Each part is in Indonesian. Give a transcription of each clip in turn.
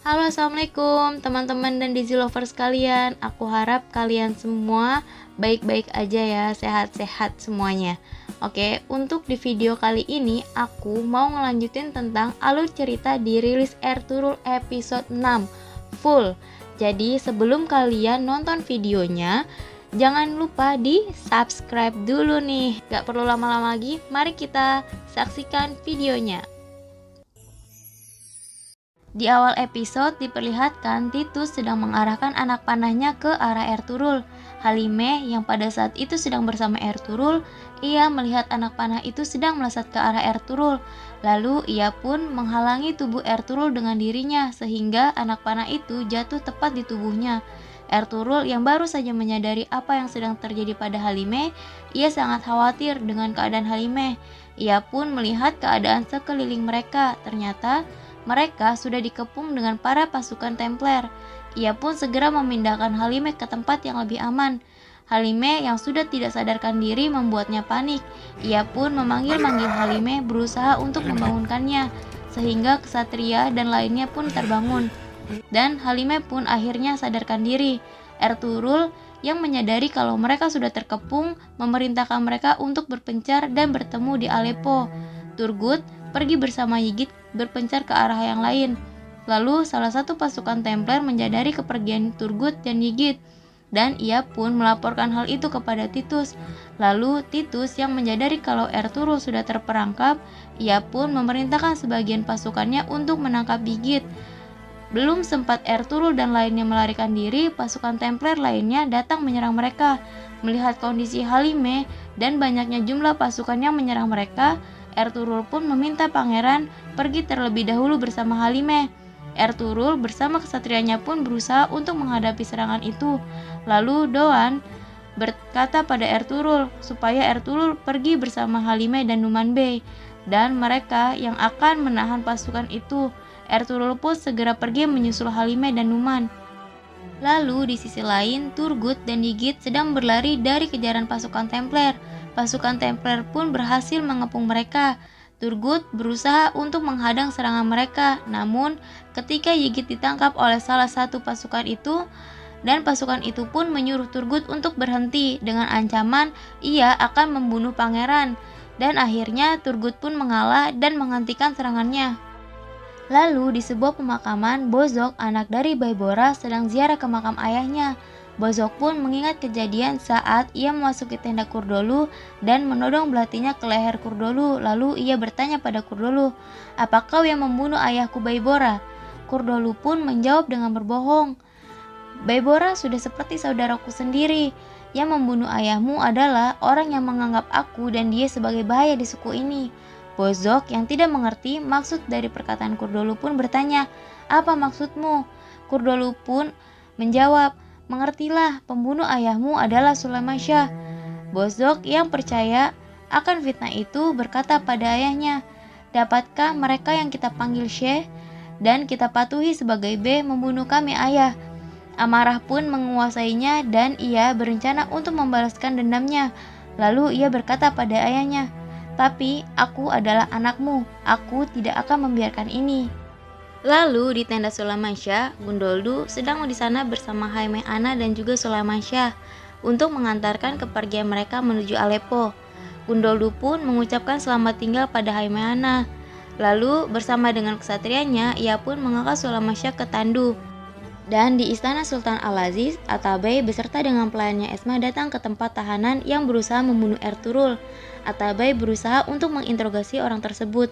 Halo, assalamualaikum teman-teman dan Dizi lovers kalian. Aku harap kalian semua baik-baik aja ya, sehat-sehat semuanya. Oke, untuk di video kali ini aku mau ngelanjutin tentang alur cerita di rilis Ertugrul episode 6 full. Jadi sebelum kalian nonton videonya, jangan lupa di subscribe dulu nih. Gak perlu lama-lama lagi, mari kita saksikan videonya. Di awal episode diperlihatkan Titus sedang mengarahkan anak panahnya ke arah Ertugrul. Halime yang pada saat itu sedang bersama Ertugrul, ia melihat anak panah itu sedang melesat ke arah Ertugrul. Lalu ia pun menghalangi tubuh Ertugrul dengan dirinya sehingga anak panah itu jatuh tepat di tubuhnya. Ertugrul yang baru saja menyadari apa yang sedang terjadi pada Halime, ia sangat khawatir dengan keadaan Halime. Ia pun melihat keadaan sekeliling mereka. Ternyata mereka sudah dikepung dengan para pasukan Templar. Ia pun segera memindahkan Halime ke tempat yang lebih aman. Halime yang sudah tidak sadarkan diri membuatnya panik. Ia pun memanggil-manggil Halime berusaha untuk membangunkannya, sehingga kesatria dan lainnya pun terbangun. Dan Halime pun akhirnya sadarkan diri. Ertugrul yang menyadari kalau mereka sudah terkepung memerintahkan mereka untuk berpencar dan bertemu di Aleppo. Turgut pergi bersama Ygit berpencar ke arah yang lain. Lalu salah satu pasukan Templar menyadari kepergian Turgut dan Ygit, dan ia pun melaporkan hal itu kepada Titus. Lalu Titus yang menyadari kalau Ertugrul sudah terperangkap, ia pun memerintahkan sebagian pasukannya untuk menangkap Ygit. Belum sempat Ertugrul dan lainnya melarikan diri, pasukan Templar lainnya datang menyerang mereka. Melihat kondisi Halime dan banyaknya jumlah pasukan yang menyerang mereka, Ertugrul pun meminta pangeran pergi terlebih dahulu bersama Halime. Ertugrul bersama kesatrianya pun berusaha untuk menghadapi serangan itu. Lalu Doan berkata pada Ertugrul supaya Ertugrul pergi bersama Halime dan Numan Bey, dan mereka yang akan menahan pasukan itu. Ertugrul pun segera pergi menyusul Halime dan Numan. Lalu di sisi lain, Turgut dan Ygit sedang berlari dari kejaran pasukan Templar. Pasukan Templar pun berhasil mengepung mereka. Turgut berusaha untuk menghadang serangan mereka, namun ketika Ygit ditangkap oleh salah satu pasukan itu, dan pasukan itu pun menyuruh Turgut untuk berhenti dengan ancaman ia akan membunuh pangeran, dan akhirnya Turgut pun mengalah dan menghentikan serangannya. Lalu di sebuah pemakaman, Bozok, anak dari Baybora, sedang ziarah ke makam ayahnya. Bozok pun mengingat kejadian saat ia memasuki tenda Kurdolu dan menodong belatinya ke leher Kurdolu. Lalu ia bertanya pada Kurdolu, "Apa kau yang membunuh ayahku Baybora?" Kurdolu pun menjawab dengan berbohong, "Baybora sudah seperti saudaraku sendiri. Yang membunuh ayahmu adalah orang yang menganggap aku dan dia sebagai bahaya di suku ini." Bozok yang tidak mengerti maksud dari perkataan Kurdolu pun bertanya, "Apa maksudmu?" Kurdolu pun menjawab, "Mengertilah, pembunuh ayahmu adalah Sulaiman Shah." Bozok yang percaya akan fitnah itu berkata pada ayahnya, "Dapatkah mereka yang kita panggil Syekh dan kita patuhi sebagai B membunuh kami ayah?" Amarah pun menguasainya dan ia berencana untuk membalaskan dendamnya. Lalu ia berkata pada ayahnya, "Tapi aku adalah anakmu, aku tidak akan membiarkan ini." Lalu di tenda Sulaiman Shah, Gundoldu sedang di sana bersama Haimeh Ana dan juga Sulaiman Shah untuk mengantarkan kepergian mereka menuju Aleppo. Gundoldu pun mengucapkan selamat tinggal pada Haimeh Ana. Lalu bersama dengan kesatrianya, ia pun mengangkat Sulaiman Shah ke tandu. Dan di istana Sultan Al-Aziz, Atabey beserta dengan pelayannya Esma datang ke tempat tahanan yang berusaha membunuh Ertugrul. Atabey berusaha untuk menginterogasi orang tersebut,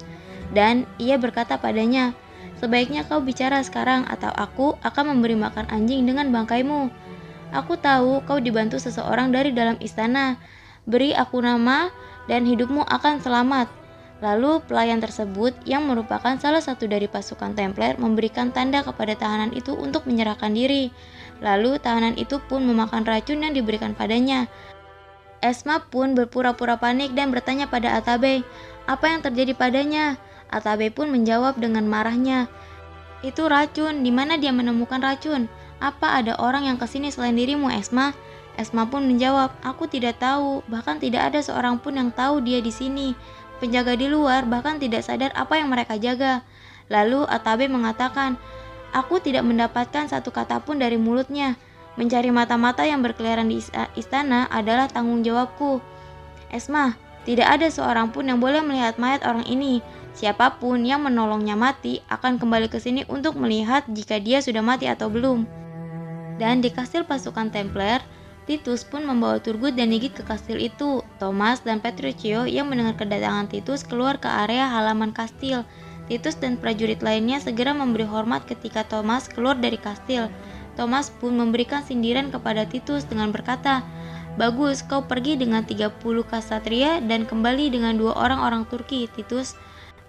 dan ia berkata padanya, "Sebaiknya kau bicara sekarang atau aku akan memberi makan anjing dengan bangkaimu. Aku tahu kau dibantu seseorang dari dalam istana. Beri aku nama dan hidupmu akan selamat." Lalu pelayan tersebut yang merupakan salah satu dari pasukan Templar memberikan tanda kepada tahanan itu untuk menyerahkan diri. Lalu tahanan itu pun memakan racun yang diberikan padanya. Esma pun berpura-pura panik dan bertanya pada Atabey, apa yang terjadi padanya. Atabey pun menjawab dengan marahnya, "Itu racun, di mana dia menemukan racun? Apa ada orang yang kesini selain dirimu, Esma?" Esma pun menjawab, "Aku tidak tahu, bahkan tidak ada seorang pun yang tahu dia di sini. Penjaga di luar bahkan tidak sadar apa yang mereka jaga." Lalu Atabey mengatakan, Aku tidak mendapatkan satu kata pun dari mulutnya. Mencari mata-mata yang berkeliaran di istana adalah tanggung jawabku. Esma, tidak ada seorang pun yang boleh melihat mayat orang ini. Siapapun yang menolongnya mati akan kembali ke sini untuk melihat jika dia sudah mati atau belum. Dan di kastil pasukan Templar, Titus pun membawa Turgut dan Nigit ke kastil itu. Thomas dan Petruchio yang mendengar kedatangan Titus keluar ke area halaman kastil. Titus dan prajurit lainnya segera memberi hormat ketika Thomas keluar dari kastil. Thomas pun memberikan sindiran kepada Titus dengan berkata, "Bagus, kau pergi dengan 30 ksatria dan kembali dengan 2 orang-orang Turki, Titus."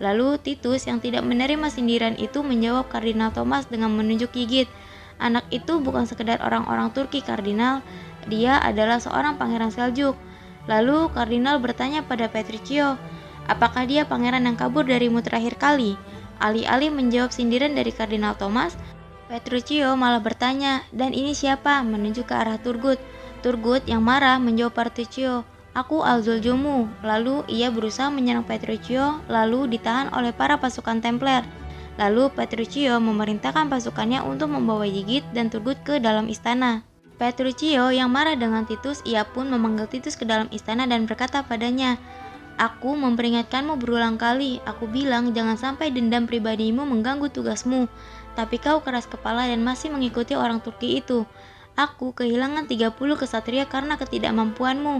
Lalu Titus yang tidak menerima sindiran itu menjawab Kardinal Thomas dengan menunjuk gigit. Anak itu bukan sekedar orang-orang Turki, Kardinal. Dia adalah seorang pangeran Seljuk. Lalu Kardinal bertanya pada Petruchio, apakah dia pangeran yang kabur darimu terakhir kali? Alih-alih menjawab sindiran dari Kardinal Thomas, Petruchio malah bertanya, dan ini siapa? Menunjuk ke arah Turgut. Turgut yang marah menjawab Petruchio, aku Al-Zuljumu. Lalu ia berusaha menyerang Petruchio, lalu ditahan oleh para pasukan Templar. Lalu Petruchio memerintahkan pasukannya untuk membawa Gigit dan Turgut ke dalam istana. Petruchio yang marah dengan Titus, ia pun memanggil Titus ke dalam istana dan berkata padanya, aku memperingatkanmu berulang kali, aku bilang jangan sampai dendam pribadimu mengganggu tugasmu, tapi kau keras kepala dan masih mengikuti orang Turki itu. Aku kehilangan 30 ksatria karena ketidakmampuanmu.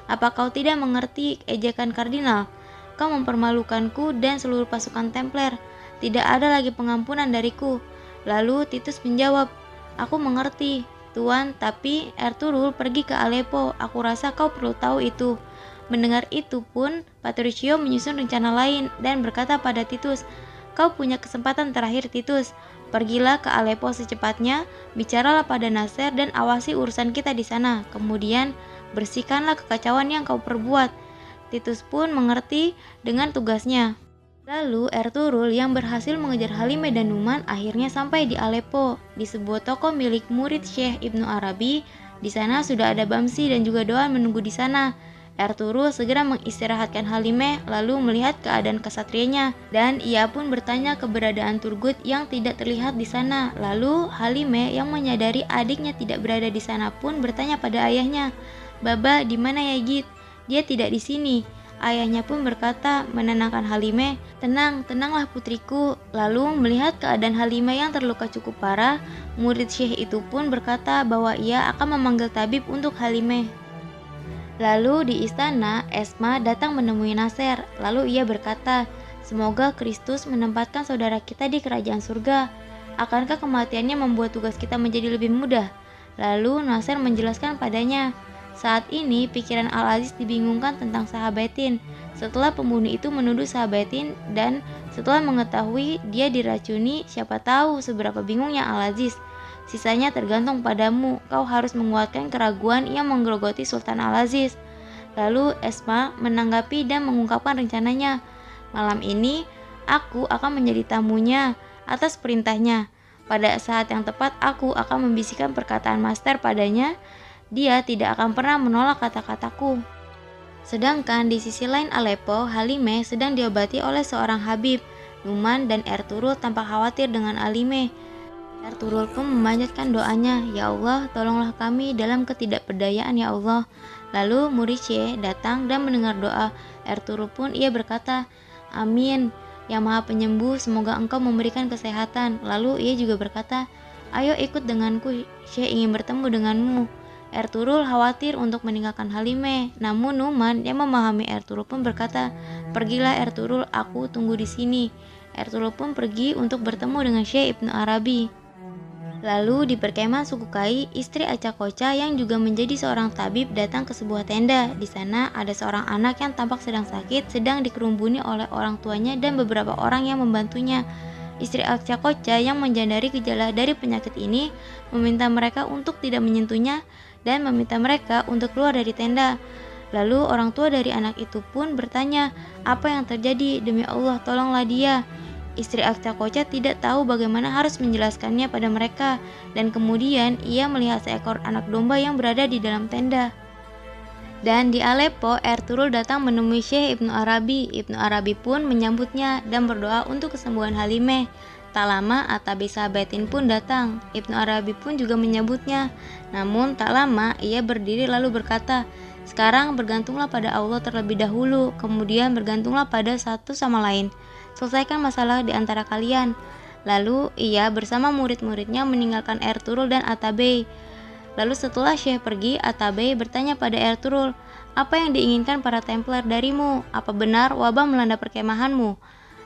Apa kau tidak mengerti ejekan Kardinal? Kau mempermalukanku dan seluruh pasukan Templar. Tidak ada lagi pengampunan dariku. Lalu Titus menjawab, aku mengerti, Tuan, tapi Ertugrul pergi ke Aleppo. Aku rasa kau perlu tahu itu. Mendengar itu pun, Petruchio menyusun rencana lain dan berkata pada Titus, kau punya kesempatan terakhir, Titus. Pergilah ke Aleppo secepatnya, bicaralah pada Nasser dan awasi urusan kita di sana. Kemudian bersihkanlah kekacauan yang kau perbuat. Titus pun mengerti dengan tugasnya. Lalu Ertugrul yang berhasil mengejar Halime dan Numan akhirnya sampai di Aleppo, di sebuah toko milik murid Syekh Ibnu Arabi. Di sana sudah ada Bamsi dan juga Doan menunggu di sana. Ertugrul segera mengistirahatkan Halime lalu melihat keadaan kesatrianya dan ia pun bertanya keberadaan Turgut yang tidak terlihat di sana. Lalu Halime yang menyadari adiknya tidak berada di sana pun bertanya pada ayahnya, "Baba, di mana ya Git? Dia tidak di sini." Ayahnya pun berkata menenangkan Halime, tenanglah putriku." Lalu melihat keadaan Halime yang terluka cukup parah, murid Syekh itu pun berkata bahwa ia akan memanggil tabib untuk Halime. Lalu di istana, Esma datang menemui Nasser. Lalu ia berkata, "Semoga Kristus menempatkan saudara kita di kerajaan surga. Akankah kematiannya membuat tugas kita menjadi lebih mudah?" Lalu Nasser menjelaskan padanya, saat ini pikiran Al-Aziz dibingungkan tentang Sahabatin. Setelah pembunuh itu menuduh Sahabatin dan setelah mengetahui dia diracuni, siapa tahu seberapa bingungnya Al-Aziz. Sisanya tergantung padamu, kau harus menguatkan keraguan yang menggerogoti Sultan Al-Aziz. Lalu Esma menanggapi dan mengungkapkan rencananya. Malam ini aku akan menjadi tamunya atas perintahnya. Pada saat yang tepat aku akan membisikkan perkataan master padanya. Dia tidak akan pernah menolak kata-kataku. Sedangkan di sisi lain Aleppo, Halime sedang diobati oleh seorang Habib. Numan dan Ertugrul tampak khawatir dengan Halime. Ertugrul pun memanjatkan doanya, "Ya Allah, tolonglah kami dalam ketidakberdayaan ya Allah." Lalu Muricie datang dan mendengar doa Ertugrul pun ia berkata, "Amin, yang Maha Penyembuh, semoga engkau memberikan kesehatan." Lalu ia juga berkata, "Ayo ikut denganku, Syekh ingin bertemu denganmu." Ertugrul khawatir untuk meninggalkan Halime, namun Numan yang memahami Ertugrul pun berkata, "Pergilah Ertugrul, aku tunggu di sini." Ertugrul pun pergi untuk bertemu dengan Syekh Ibnu Arabi. Lalu di perkemahan suku Kai, istri Acakoca yang juga menjadi seorang tabib datang ke sebuah tenda. Di sana ada seorang anak yang tampak sedang sakit, sedang dikerumbuni oleh orang tuanya dan beberapa orang yang membantunya. Istri Acakoca yang menjadari gejala dari penyakit ini meminta mereka untuk tidak menyentuhnya dan meminta mereka untuk keluar dari tenda. Lalu orang tua dari anak itu pun bertanya, "Apa yang terjadi? Demi Allah, tolonglah dia." Istri Acakoca tidak tahu bagaimana harus menjelaskannya pada mereka, dan kemudian ia melihat seekor anak domba yang berada di dalam tenda. Dan di Aleppo, Ertugrul datang menemui Syekh Ibnu Arabi. Ibnu Arabi pun menyambutnya dan berdoa untuk kesembuhan Halime. Tak lama Atabe Sahabatin pun datang. Ibnu Arabi pun juga menyebutnya. Namun tak lama ia berdiri lalu berkata, "Sekarang bergantunglah pada Allah terlebih dahulu, kemudian bergantunglah pada satu sama lain. Selesaikan masalah di antara kalian." Lalu ia bersama murid-muridnya meninggalkan Ertugrul dan Atabe. Lalu setelah Syekh pergi, Atabe bertanya pada Ertugrul, "Apa yang diinginkan para Templar darimu? Apa benar wabah melanda perkemahanmu?"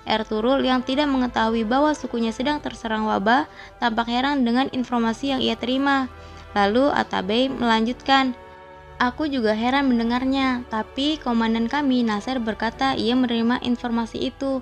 Ertugrul yang tidak mengetahui bahwa sukunya sedang terserang wabah, tampak heran dengan informasi yang ia terima. Lalu Atabe melanjutkan, "Aku juga heran mendengarnya, tapi komandan kami Nasir berkata ia menerima informasi itu."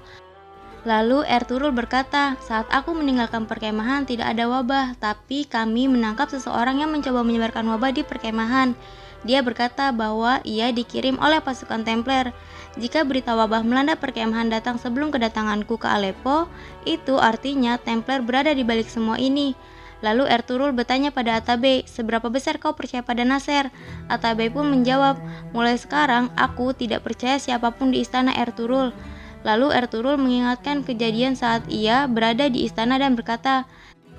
Lalu Ertugrul berkata, "Saat aku meninggalkan perkemahan tidak ada wabah, tapi kami menangkap seseorang yang mencoba menyebarkan wabah di perkemahan. Dia berkata bahwa ia dikirim oleh pasukan Templar. Jika berita wabah melanda perkemahan datang sebelum kedatanganku ke Aleppo, itu artinya Templar berada di balik semua ini." Lalu Ertugrul bertanya pada Atabe, "Seberapa besar kau percaya pada Nasir?" Atabe pun menjawab, "Mulai sekarang aku tidak percaya siapapun di istana Ertugrul." Lalu Ertugrul mengingatkan kejadian saat ia berada di istana dan berkata,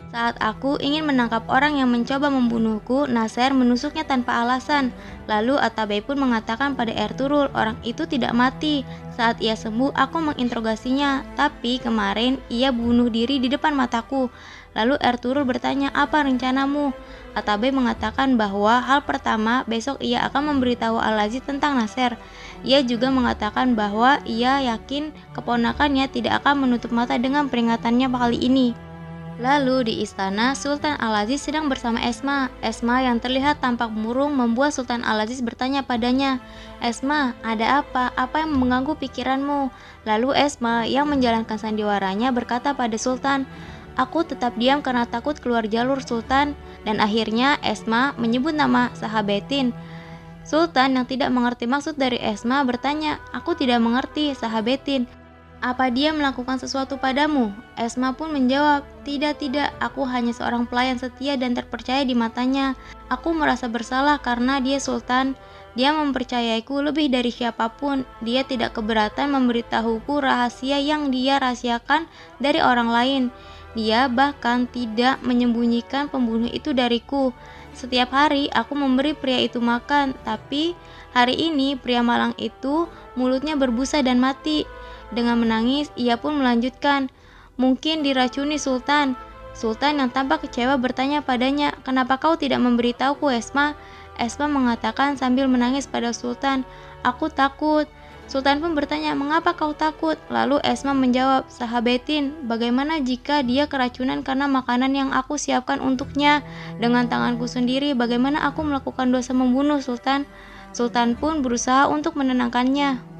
"Saat aku ingin menangkap orang yang mencoba membunuhku, Nasir menusuknya tanpa alasan." Lalu Atabe pun mengatakan pada Ertugrul, "Orang itu tidak mati. Saat ia sembuh, aku menginterogasinya, tapi kemarin ia bunuh diri di depan mataku." Lalu Ertugrul bertanya, "Apa rencanamu?" Atabe mengatakan bahwa hal pertama, besok ia akan memberitahu Al-Aziz tentang Nasir. Ia juga mengatakan bahwa ia yakin keponakannya tidak akan menutup mata dengan peringatannya kali ini. Lalu di istana, Sultan Al-Aziz sedang bersama Esma. Esma yang terlihat tampak murung membuat Sultan Al-Aziz bertanya padanya, "Esma, ada apa? Apa yang mengganggu pikiranmu?" Lalu Esma yang menjalankan sandiwaranya berkata pada Sultan, "Aku tetap diam karena takut keluar jalur Sultan." Dan akhirnya Esma menyebut nama Sahabatin. Sultan yang tidak mengerti maksud dari Esma bertanya, "Aku tidak mengerti, Sahabatin. Apa dia melakukan sesuatu padamu?" Esma pun menjawab, Tidak, aku hanya seorang pelayan setia dan terpercaya di matanya. Aku merasa bersalah karena dia Sultan. Dia mempercayaiku lebih dari siapapun. Dia tidak keberatan memberitahuku rahasia yang dia rahasiakan dari orang lain. Dia bahkan tidak menyembunyikan pembunuh itu dariku. Setiap hari aku memberi pria itu makan, tapi hari ini pria malang itu mulutnya berbusa dan mati." Dengan menangis, ia pun melanjutkan, "Mungkin diracuni Sultan." Sultan yang tampak kecewa bertanya padanya, "Kenapa kau tidak memberitahuku, Esma?" Esma mengatakan sambil menangis pada Sultan, "Aku takut." Sultan pun bertanya, "Mengapa kau takut?" Lalu Esma menjawab, "Sahabatin, bagaimana jika dia keracunan karena makanan yang aku siapkan untuknya? Dengan tanganku sendiri, bagaimana aku melakukan dosa membunuh Sultan?" Sultan pun berusaha untuk menenangkannya.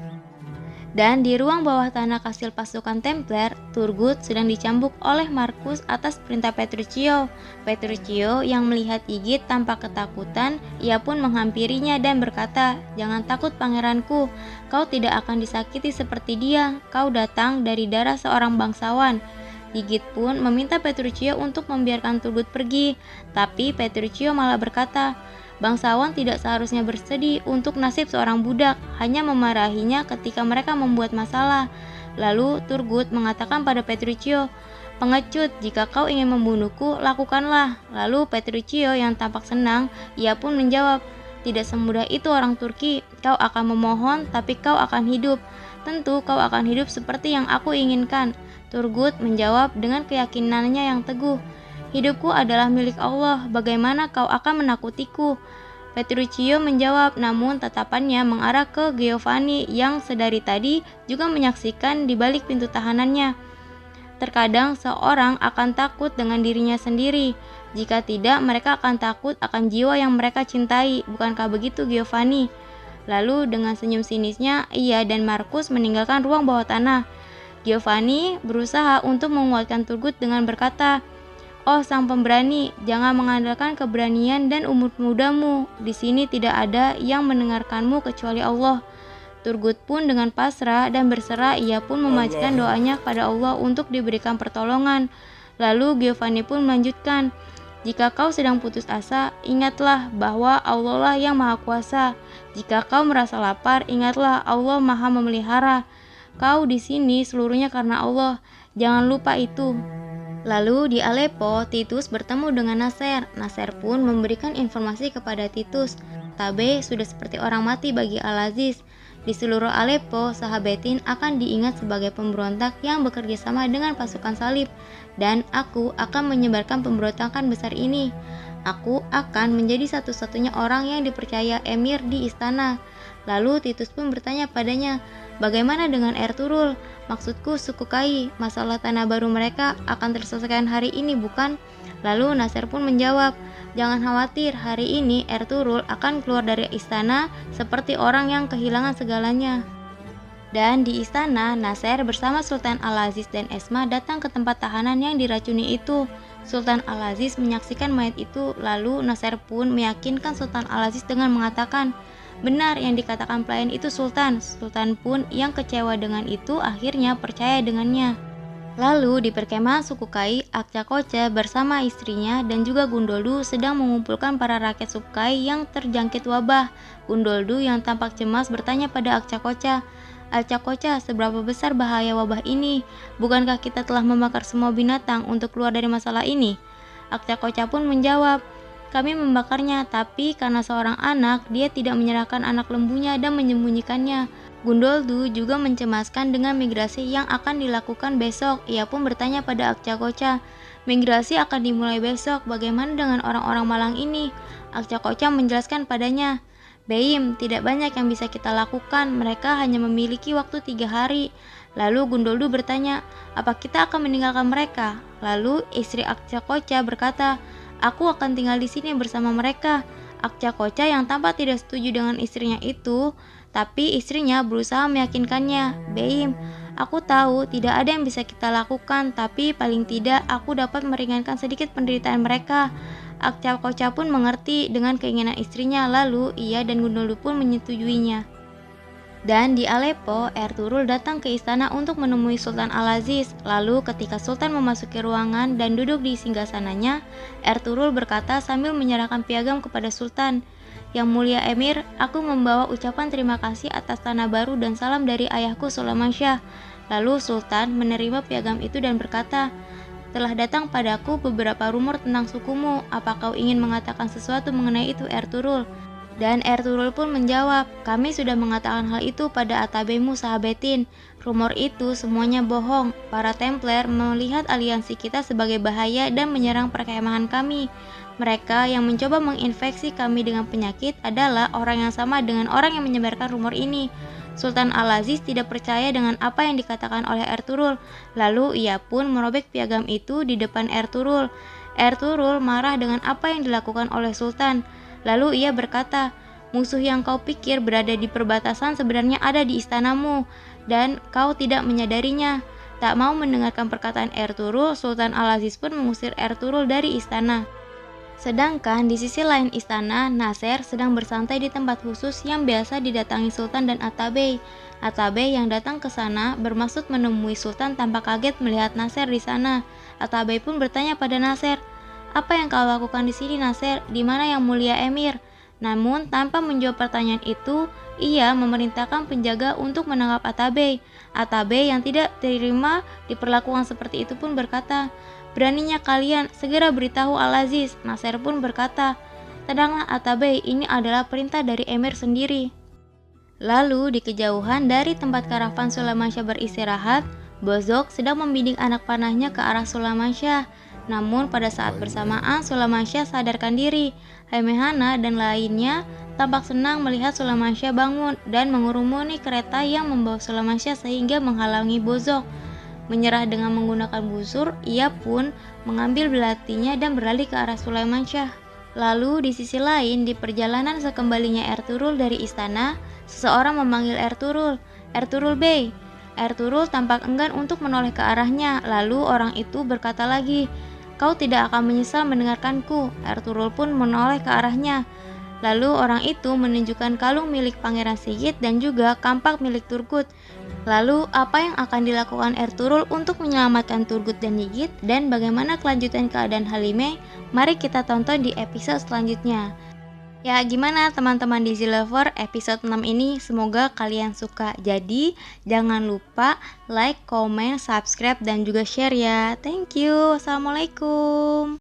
Dan di ruang bawah tanah kastil pasukan Templar, Turgut sedang dicambuk oleh Markus atas perintah Petruchio. Petruchio yang melihat Igit tanpa ketakutan, ia pun menghampirinya dan berkata, "Jangan takut pangeranku, kau tidak akan disakiti seperti dia, kau datang dari darah seorang bangsawan." Igit pun meminta Petruchio untuk membiarkan Turgut pergi, tapi Petruchio malah berkata, "Bangsawan tidak seharusnya bersedih untuk nasib seorang budak, hanya memarahinya ketika mereka membuat masalah." Lalu Turgut mengatakan pada Petruchio, "Pengecut, jika kau ingin membunuhku, lakukanlah." Lalu Petruchio yang tampak senang, ia pun menjawab, "Tidak semudah itu orang Turki, kau akan memohon tapi kau akan hidup. Tentu kau akan hidup seperti yang aku inginkan." Turgut menjawab dengan keyakinannya yang teguh, "Hidupku adalah milik Allah, bagaimana kau akan menakutiku?" Petruchio menjawab, namun tatapannya mengarah ke Giovanni yang sedari tadi juga menyaksikan di balik pintu tahanannya. Terkadang seorang akan takut dengan dirinya sendiri, jika tidak mereka akan takut akan jiwa yang mereka cintai, bukankah begitu Giovanni? Lalu dengan senyum sinisnya, ia dan Markus meninggalkan ruang bawah tanah. Giovanni berusaha untuk menguatkan Turgut dengan berkata, "Oh sang pemberani, jangan mengandalkan keberanian dan umur mudamu. Di sini tidak ada yang mendengarkanmu kecuali Allah." Turgut pun dengan pasrah dan berserah ia pun memanjatkan doanya kepada Allah untuk diberikan pertolongan. Lalu Giovanni pun melanjutkan, "Jika kau sedang putus asa, ingatlah bahwa Allah lah yang maha kuasa. Jika kau merasa lapar, ingatlah Allah maha memelihara. Kau di sini seluruhnya karena Allah. Jangan lupa itu." Lalu di Aleppo, Titus bertemu dengan Nasser. Nasser pun memberikan informasi kepada Titus. Tabe sudah seperti orang mati bagi Al-Aziz. Di seluruh Aleppo, Sahabetin akan diingat sebagai pemberontak yang bekerja sama dengan pasukan salib. Dan aku akan menyebarkan pemberontakan besar ini. Aku akan menjadi satu-satunya orang yang dipercaya emir di istana. Lalu Titus pun bertanya padanya, bagaimana dengan Ertugrul? Maksudku suku Kai, masalah tanah baru mereka akan terselesaikan hari ini bukan? Lalu Nasser pun menjawab, jangan khawatir, hari ini Ertugrul akan keluar dari istana seperti orang yang kehilangan segalanya. Dan di istana, Nasser bersama Sultan Al-Aziz dan Esma datang ke tempat tahanan yang diracuni itu. Sultan Al-Aziz menyaksikan mayat itu, lalu Nasser pun meyakinkan Sultan Al-Aziz dengan mengatakan, benar yang dikatakan pelayan itu Sultan. Sultan pun yang kecewa dengan itu akhirnya percaya dengannya. Lalu di perkemahan suku Kai, Akcakoca bersama istrinya dan juga Gundoldu sedang mengumpulkan para rakyat suku Kai yang terjangkit wabah. Gundoldu yang tampak cemas bertanya pada Akcakoca, Akcakoca, seberapa besar bahaya wabah ini? Bukankah kita telah membakar semua binatang untuk keluar dari masalah ini? Akcakoca pun menjawab, kami membakarnya, tapi karena seorang anak, dia tidak menyerahkan anak lembunya dan menyembunyikannya. Gundoldu juga mencemaskan dengan migrasi yang akan dilakukan besok. Ia pun bertanya pada Akcakoca, migrasi akan dimulai besok, bagaimana dengan orang-orang Malang ini? Akcakoca menjelaskan padanya, Beim, tidak banyak yang bisa kita lakukan, mereka hanya memiliki waktu 3 hari. Lalu Gundoldu bertanya, apa kita akan meninggalkan mereka? Lalu istri Akcakoca berkata, aku akan tinggal di sini bersama mereka. Akcakoca yang tampak tidak setuju dengan istrinya itu, tapi istrinya berusaha meyakinkannya, Beim, aku tahu tidak ada yang bisa kita lakukan, tapi paling tidak aku dapat meringankan sedikit penderitaan mereka. Akcakoca pun mengerti dengan keinginan istrinya, lalu ia dan Gundoldu pun menyetujuinya. Dan di Aleppo, Ertugrul datang ke istana untuk menemui Sultan Al-Aziz. Lalu ketika Sultan memasuki ruangan dan duduk di singgasananya, Ertugrul berkata sambil menyerahkan piagam kepada Sultan, Yang mulia Emir, aku membawa ucapan terima kasih atas tanah baru dan salam dari ayahku Sulaimansyah. Lalu Sultan menerima piagam itu dan berkata, telah datang padaku beberapa rumor tentang sukumu, apa kau ingin mengatakan sesuatu mengenai itu Ertugrul? Dan Ertugrul pun menjawab, kami sudah mengatakan hal itu pada atabemu Sahabetin. Rumor itu semuanya bohong. Para Templar melihat aliansi kita sebagai bahaya dan menyerang perkemahan kami. Mereka yang mencoba menginfeksi kami dengan penyakit adalah orang yang sama dengan orang yang menyebarkan rumor ini. Sultan Al-Aziz tidak percaya dengan apa yang dikatakan oleh Ertugrul. Lalu ia pun merobek piagam itu di depan Ertugrul. Ertugrul marah dengan apa yang dilakukan oleh Sultan. Lalu ia berkata, musuh yang kau pikir berada di perbatasan sebenarnya ada di istanamu, dan kau tidak menyadarinya. Tak mau mendengarkan perkataan Ertugrul, Sultan Al-Aziz pun mengusir Ertugrul dari istana. Sedangkan di sisi lain istana, Nasser sedang bersantai di tempat khusus yang biasa didatangi Sultan dan Atabey. Atabey yang datang ke sana bermaksud menemui Sultan tanpa kaget melihat Nasser di sana. Atabey pun bertanya pada Nasser, apa yang kau lakukan di sini Nasser? Di mana yang mulia Emir? Namun tanpa menjawab pertanyaan itu, ia memerintahkan penjaga untuk menangkap Atabey. Atabey yang tidak terima diperlakukan seperti itu pun berkata, beraninya kalian, segera beritahu Al-Aziz. Nasser pun berkata, tenanglah Atabey, ini adalah perintah dari Emir sendiri. Lalu di kejauhan dari tempat karavan Sulaimansyah beristirahat, Bozok sedang membimbing anak panahnya ke arah Sulaimansyah. Namun pada saat bersamaan Sulaimansyah sadarkan diri. Haimehana dan lainnya tampak senang melihat Sulaimansyah bangun dan mengurumuni kereta yang membawa Sulaimansyah sehingga menghalangi Bozok. Menyerah dengan menggunakan busur, ia pun mengambil belatinya dan berlari ke arah Sulaimansyah. Lalu di sisi lain, di perjalanan sekembalinya Ertugrul dari istana, seseorang memanggil Ertugrul, Ertugrul Bey. Ertugrul tampak enggan untuk menoleh ke arahnya, lalu orang itu berkata lagi, kau tidak akan menyesal mendengarkanku. Ertugrul pun menoleh ke arahnya. Lalu orang itu menunjukkan kalung milik Pangeran Sigit dan juga kampak milik Turgut. Lalu apa yang akan dilakukan Ertugrul untuk menyelamatkan Turgut dan Sigit dan bagaimana kelanjutan keadaan Halimeh? Mari kita tonton di episode selanjutnya. Ya, gimana teman-teman Dizzy Lover, episode 6 ini semoga kalian suka. Jadi, jangan lupa like, comment, subscribe, dan juga share ya. Thank you. Wassalamualaikum.